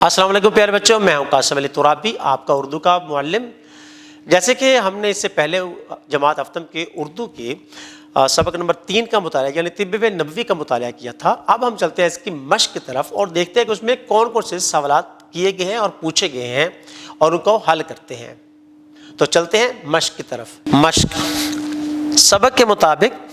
السلام علیکم پیارے بچوں، میں ہوں قاسم علی ترابی، آپ کا اردو کا معلم۔ جیسے کہ ہم نے اس سے پہلے جماعت ہفتم کے اردو کے سبق نمبر 3 کا مطالعہ یعنی طب نبوی کا مطالعہ کیا تھا۔ اب ہم چلتے ہیں اس کی مشق کی طرف اور دیکھتے ہیں کہ اس میں کون کون سے سوالات کیے گئے ہیں اور پوچھے گئے ہیں اور ان کو حل کرتے ہیں۔ تو چلتے ہیں مشق کی طرف۔ مشق: سبق کے مطابق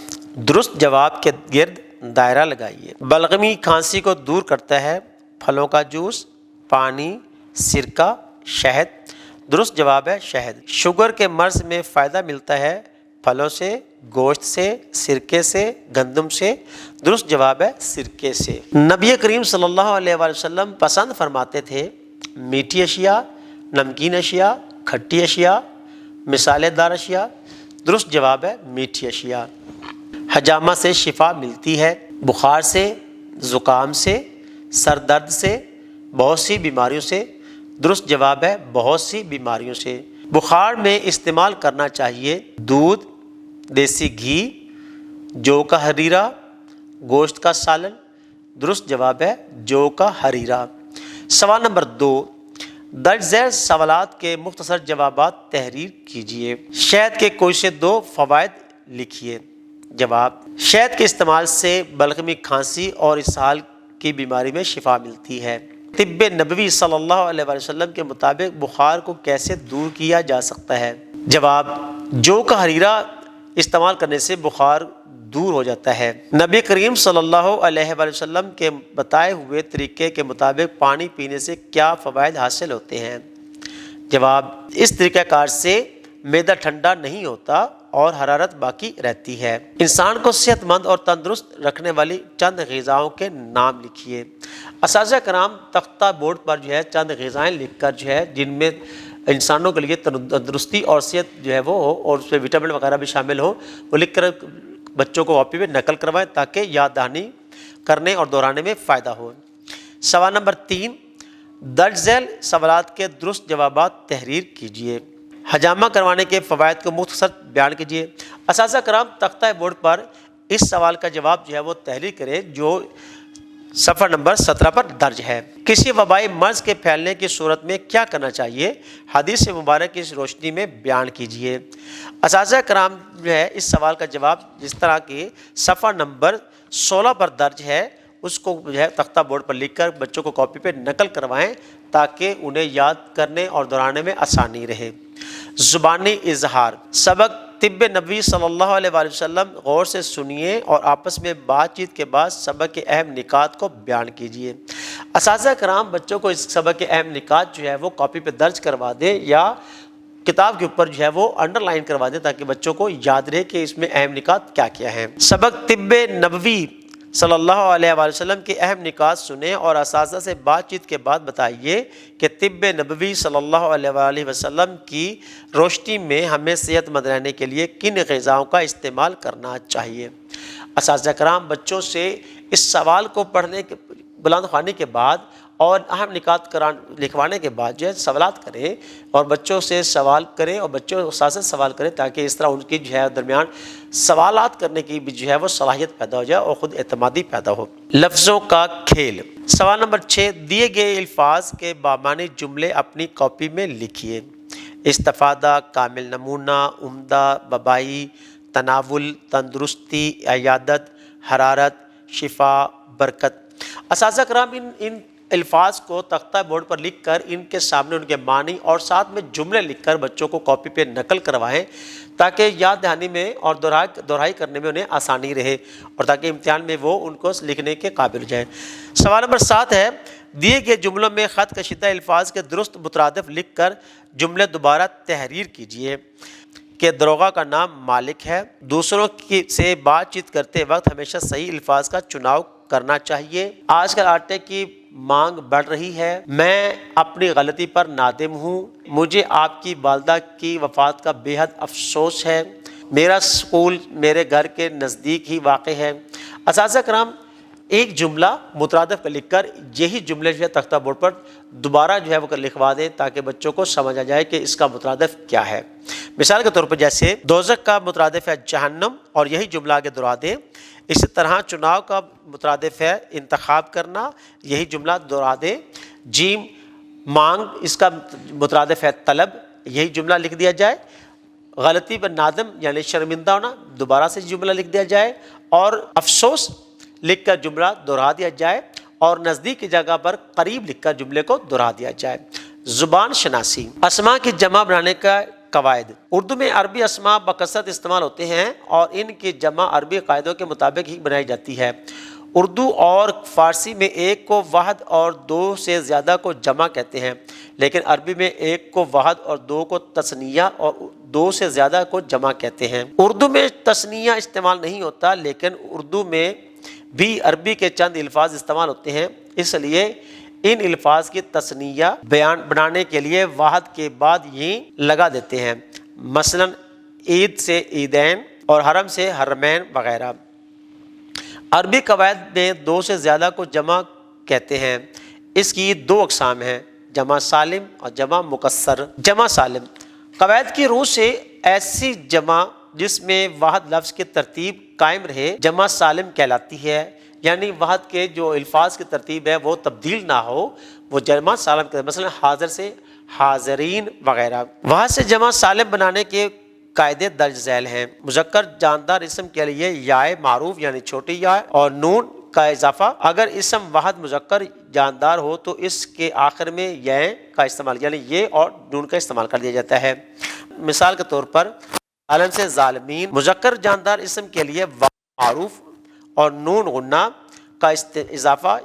درست جواب کے گرد دائرہ لگائیے۔ بلغمی کھانسی کو دور کرتا ہے پھلوں کا جوس، پانی، سرکہ، شہد۔ درست جواب ہے شہد۔ شوگر کے مرض میں فائدہ ملتا ہے پھلوں سے، گوشت سے، سرکے سے، گندم سے۔ درست جواب ہے سرکے سے۔ نبی کریم صلی اللہ علیہ وآلہ وسلم پسند فرماتے تھے میٹھی اشیاء، نمکین اشیاء، کھٹی اشیاء، مسالے دار اشیاء۔ درست جواب ہے میٹھی اشیاء۔ حجامہ سے شفا ملتی ہے بخار سے، زکام سے، سر درد سے، بہت سی بیماریوں سے۔ درست جواب ہے بہت سی بیماریوں سے۔ بخار میں استعمال کرنا چاہیے دودھ، دیسی گھی، جو کا ہریرہ، گوشت کا سالن۔ درست جواب ہے جو کا ہریرہ۔ سوال نمبر 2، درج ذیل سوالات کے مختصر جوابات تحریر کیجیے۔ شہد کے کوئی سے 2 فوائد لکھیے۔ جواب: شہد کے استعمال سے بلغمی کھانسی اور اسہال کی بیماری میں شفا ملتی ہے۔ طب نبوی صلی اللہ علیہ وآلہ وسلم کے مطابق بخار کو کیسے دور کیا جا سکتا ہے؟ جواب: جو کا ہریرہ استعمال کرنے سے بخار دور ہو جاتا ہے۔ نبی کریم صلی اللہ علیہ وآلہ وسلم کے بتائے ہوئے طریقے کے مطابق پانی پینے سے کیا فوائد حاصل ہوتے ہیں؟ جواب: اس طریقہ کار سے معدہ ٹھنڈا نہیں ہوتا اور حرارت باقی رہتی ہے۔ انسان کو صحت مند اور تندرست رکھنے والی چند غذاؤں کے نام لکھیے۔ اساتذہ کرام تختہ بورڈ پر چند غذائیں لکھ کر جن میں انسانوں کے لیے تندرستی اور صحت وہ ہو اور اس میں وٹامن وغیرہ بھی شامل ہو، وہ لکھ کر بچوں کو کاپی پہ نقل کروائیں تاکہ یاد دہانی کرنے اور دہرانے میں فائدہ ہو۔ سوال نمبر 3، درج ذیل سوالات کے درست جوابات تحریر کیجیے۔ حجامہ کروانے کے فوائد کو مختصر بیان کیجیے۔ اساتذہ کرام تختہ بورڈ پر اس سوال کا جواب وہ تحریر کریں جو صفحہ نمبر 17 پر درج ہے۔ کسی وبائی مرض کے پھیلنے کی صورت میں کیا کرنا چاہیے؟ حدیث مبارک کی اس روشنی میں بیان کیجیے۔ اساتذہ کرام اس سوال کا جواب جس طرح کی صفحہ نمبر 16 پر درج ہے اس کو تختہ بورڈ پر لکھ کر بچوں کو کاپی پہ نقل کروائیں تاکہ انہیں یاد کرنے اور دہرانے میں آسانی رہے۔ زبانی اظہار: سبق طب نبوی صلی اللہ علیہ وآلہ وسلم غور سے سنیے اور آپس میں بات چیت کے بعد سبق کے اہم نکات کو بیان کیجیے۔ اساتذہ کرام بچوں کو اس سبق کے اہم نکات وہ کاپی پہ درج کروا دیں یا کتاب کے اوپر وہ انڈر لائن کروا دیں تاکہ بچوں کو یاد رہے کہ اس میں اہم نکات کیا کیا ہیں۔ سبق طب نبوی صلی اللہ علیہ وآلہ وسلم کے اہم نکات سنیں اور اساتذہ سے بات چیت کے بعد بتائیے کہ طب نبوی صلی اللہ علیہ وآلہ وسلم کی روشنی میں ہمیں صحت مند رہنے کے لیے کن غذاؤں کا استعمال کرنا چاہیے۔ اساتذہ کرام بچوں سے اس سوال کو پڑھنے کے بلند خوانی کے بعد اور اہم نکات لکھوانے کے بعد سوالات کریں اور بچوں سے سوال کریں اور بچوں اساتذہ سے سوال کریں تاکہ اس طرح ان کی درمیان سوالات کرنے کی بھی وہ صلاحیت پیدا ہو جائے اور خود اعتمادی پیدا ہو۔ لفظوں کا کھیل: سوال نمبر 6، دیے گئے الفاظ کے بامعنی جملے اپنی کاپی میں لکھیے۔ استفادہ، کامل نمونہ، عمدہ، وبائی، تناول، تندرستی، عیادت، حرارت، شفا، برکت۔ اساتذہ کرام ان الفاظ کو تختہ بورڈ پر لکھ کر ان کے سامنے ان کے معنی اور ساتھ میں جملے لکھ کر بچوں کو کاپی پہ نقل کروائیں تاکہ یاد دہانی میں اور دہرائی کرنے میں انہیں آسانی رہے اور تاکہ امتحان میں وہ ان کو لکھنے کے قابل ہو جائیں۔ سوال نمبر 7 ہے، دیے گئے جملوں میں خط کشیدہ الفاظ کے درست مترادف لکھ کر جملے دوبارہ تحریر کیجیے کہ داروغہ کا نام مالک ہے۔ دوسروں سے بات چیت کرتے وقت ہمیشہ صحیح الفاظ کا چناؤ کرنا چاہیے۔ آج کل آٹے کی مانگ بڑھ رہی ہے، میں اپنی غلطی پر نادم ہوں، مجھے آپ کی والدہ کی وفات کا بے حد افسوس ہے، میرا اسکول میرے گھر کے نزدیک ہی واقع ہے۔ اساتذہ کرام ایک جملہ مترادف کا لکھ کر یہی جملے تختہ بورڈ پر دوبارہ وہ لکھوا دیں تاکہ بچوں کو سمجھ آ جائے کہ اس کا مترادف کیا ہے۔ مثال کے طور پر جیسے دوزخ کا مترادف ہے جہنم اور یہی جملہ آگے دہرا دیں۔ اسی طرح چناؤ کا مترادف ہے انتخاب کرنا، یہی جملہ دہرا دیں۔ جیم مانگ اس کا مترادف ہے طلب، یہی جملہ لکھ دیا جائے۔ غلطی پر نادم یعنی شرمندہ ہونا، دوبارہ سے جملہ لکھ دیا جائے۔ اور افسوس لکھ کر جملہ دہرا دیا جائے، اور نزدیک کی جگہ پر قریب لکھ کر جملے کو دہرا دیا جائے۔ زبان شناسی، اسماء کی جمع بنانے کا قواعد۔ اردو میں عربی اسماء بکثرت استعمال ہوتے ہیں اور ان کی جمع عربی قاعدوں کے مطابق ہی بنائی جاتی ہے۔ اردو اور فارسی میں ایک کو واحد اور دو سے زیادہ کو جمع کہتے ہیں، لیکن عربی میں ایک کو واحد اور دو کو تثنیہ اور دو سے زیادہ کو جمع کہتے ہیں۔ اردو میں تثنیہ استعمال نہیں ہوتا، لیکن اردو میں بھی عربی کے چند الفاظ استعمال ہوتے ہیں، اس لیے ان الفاظ کی تثنیہ بیان بنانے کے لیے واحد کے بعد یہ لگا دیتے ہیں، مثلا عید سے عیدین اور حرم سے حرمین وغیرہ۔ عربی قواعد میں دو سے زیادہ کو جمع کہتے ہیں۔ اس کی دو اقسام ہیں، جمع سالم اور جمع مکسر۔ جمع سالم قواعد کی روح سے ایسی جمع جس میں واحد لفظ کی ترتیب قائم رہے جمع سالم کہلاتی ہے، یعنی واحد کے جو الفاظ کی ترتیب ہے وہ تبدیل نہ ہو، وہ جمع سالم کہتے ہیں، مثلا حاضر سے حاضرین وغیرہ۔ وہاں سے جمع سالم بنانے کے قاعدے درج ذیل ہیں۔ مذکر جاندار اسم کے لیے یائے معروف یعنی چھوٹی یا اور نون کا اضافہ۔ اگر اسم واحد مذکر جاندار ہو تو اس کے آخر میں یہ کا استعمال یعنی یہ اور نون کا استعمال کر دیا جاتا ہے۔ مثال کے طور پر ظالم سے ظالمین۔ مذکر جاندار اسم کے لیے واو معروف اور نون غنہ کا اضافہ۔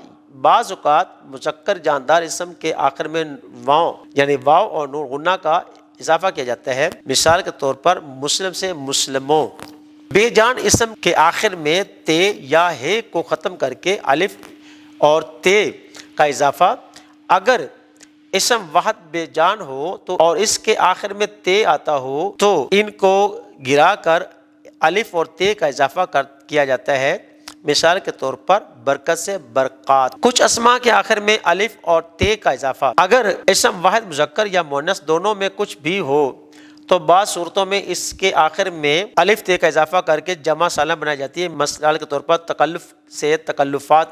بعض اوقات مذکر جاندار اسم کے آخر میں واو یعنی واو اور نون غنہ کا اضافہ کیا جاتا ہے۔ مثال کے طور پر مسلم سے مسلموں۔ بے جان اسم کے آخر میں تے یا ہے کو ختم کر کے الف اور تے کا اضافہ۔ اگر اسم واحد بے جان ہو تو اور اس کے آخر میں تے آتا ہو تو ان کو گرا کر الف اور تے کا اضافہ کیا جاتا ہے۔ مثال کے طور پر برکت سے برکات۔ کچھ اسماء کے آخر میں الف اور تے کا اضافہ اگر اسم واحد مذکر یا مؤنث دونوں میں کچھ بھی ہو تو بعض صورتوں میں اس کے آخر میں الف تے کا اضافہ کر کے جمع سالم بنائی جاتی ہے۔ مثال کے طور پر تکلف سے تکلفات۔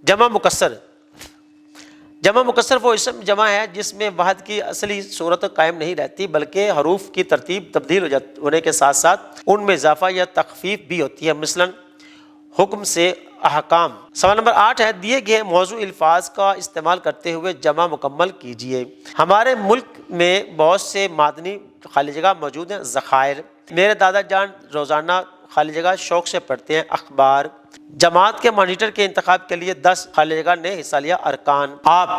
جمع مکسر۔ جمع مکسر وہ اسم جمع ہے جس میں واحد کی اصلی صورت قائم نہیں رہتی بلکہ حروف کی ترتیب تبدیل ہونے کے ساتھ ساتھ ان میں اضافہ یا تخفیف بھی ہوتی ہے، مثلا حکم سے احکام۔ سوال نمبر 8 ہے، دیے گئے موضوع الفاظ کا استعمال کرتے ہوئے جمع مکمل کیجیے۔ ہمارے ملک میں بہت سے معدنی خالی جگہ موجود ہیں۔ ذخائر۔ میرے دادا جان روزانہ خالی جگہ شوق سے پڑھتے ہیں۔ اخبار۔ جماعت کے مانیٹر کے انتخاب کے لیے 10 خالی جگہ نے حصہ لیا۔ ارکان۔ آپ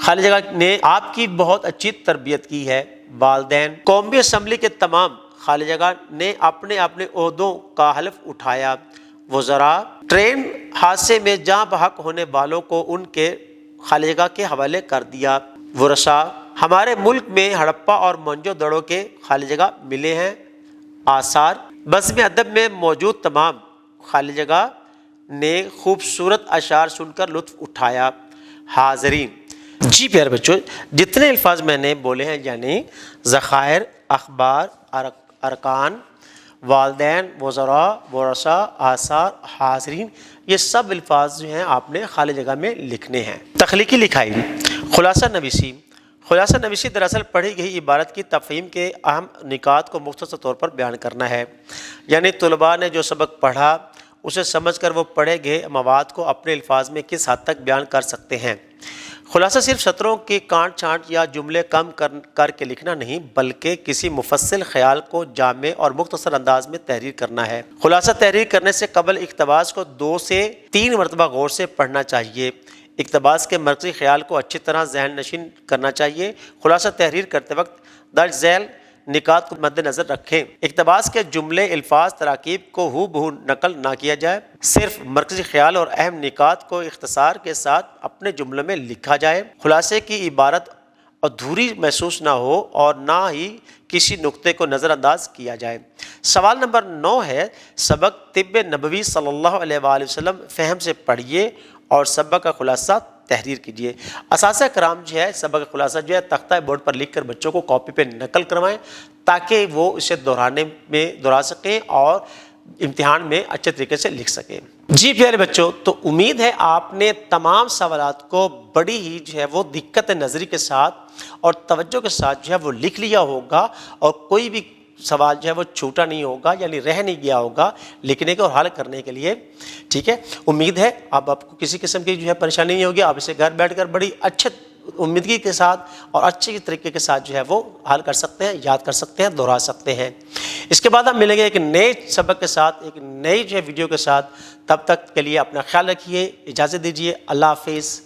خالی جگہ نے آپ کی بہت اچھی تربیت کی ہے۔ والدین۔ قومی اسمبلی کے تمام خالی جگہ نے اپنے اپنے عہدوں کا حلف اٹھایا۔ وزراء۔ ٹرین حادثے میں جاں بحق ہونے والوں کو ان کے خالی جگہ کے حوالے کر دیا۔ ورثاء۔ ہمارے ملک میں ہڑپا اور موہنجو دڑو کے خالی جگہ ملے ہیں۔ آثار۔ بزم ادب میں موجود تمام خالی جگہ نے خوبصورت اشعار سن کر لطف اٹھایا۔ حاضرین۔ جی پیارے بچوں، جتنے الفاظ میں نے بولے ہیں یعنی ذخائر، اخبار، ارکان، والدین، وزراء، ورثاء، آثار، حاضرین، یہ سب الفاظ جو ہیں آپ نے خالی جگہ میں لکھنے ہیں۔ تخلیقی لکھائی۔ خلاصہ نویسی۔ خلاصہ نویسی دراصل پڑھی گئی عبارت کی تفہیم کے اہم نکات کو مختصر طور پر بیان کرنا ہے، یعنی طلباء نے جو سبق پڑھا اسے سمجھ کر وہ پڑھے گئے مواد کو اپنے الفاظ میں کس حد تک بیان کر سکتے ہیں۔ خلاصہ صرف سطروں کی کانٹ چھانٹ یا جملے کم کر کے لکھنا نہیں بلکہ کسی مفصل خیال کو جامع اور مختصر انداز میں تحریر کرنا ہے۔ خلاصہ تحریر کرنے سے قبل اقتباس کو 2 سے 3 مرتبہ غور سے پڑھنا چاہیے۔ اقتباس کے مرکزی خیال کو اچھی طرح ذہن نشین کرنا چاہیے۔ خلاصہ تحریر کرتے وقت درج ذیل نکات کو مد نظر رکھیں۔ اقتباس کے جملے، الفاظ، تراکیب کو ہو بہو نقل نہ کیا جائے، صرف مرکزی خیال اور اہم نکات کو اختصار کے ساتھ اپنے جملوں میں لکھا جائے۔ خلاصے کی عبارت ادھوری محسوس نہ ہو اور نہ ہی کسی نقطے کو نظر انداز کیا جائے۔ سوال نمبر 9 ہے، سبق طب نبوی صلی اللہ علیہ وآلہ وسلم فہم سے پڑھیے اور سبق کا خلاصہ تحریر کیجیے۔ اساتذہ کرام جو ہے سبق کا خلاصہ جو ہے تختہ بورڈ پر لکھ کر بچوں کو کاپی پہ نقل کروائیں تاکہ وہ اسے دہرا سکیں اور امتحان میں اچھے طریقے سے لکھ سکیں۔ جی پیارے بچوں، تو امید ہے آپ نے تمام سوالات کو بڑی ہی جو ہے وہ دقت نظری کے ساتھ اور توجہ کے ساتھ جو ہے وہ لکھ لیا ہوگا، اور کوئی بھی سوال جو ہے وہ چھوٹا نہیں ہوگا، یعنی رہ نہیں گیا ہوگا لکھنے کے اور حل کرنے کے لیے. ٹھیک ہے، امید ہے اب آپ کو کسی قسم کی جو ہے پریشانی نہیں ہوگی. آپ اسے گھر بیٹھ کر بڑی اچھے امیدگی کے ساتھ اور اچھے طریقے کے ساتھ جو ہے وہ حل کر سکتے ہیں، یاد کر سکتے ہیں، دہرا سکتے ہیں. اس کے بعد ہم ملیں گے ایک نئے سبق کے ساتھ، ایک نئی جو ہے ویڈیو کے ساتھ. تب تک کے لیے اپنا خیال رکھیے، اجازت دیجیے، اللہ حافظ.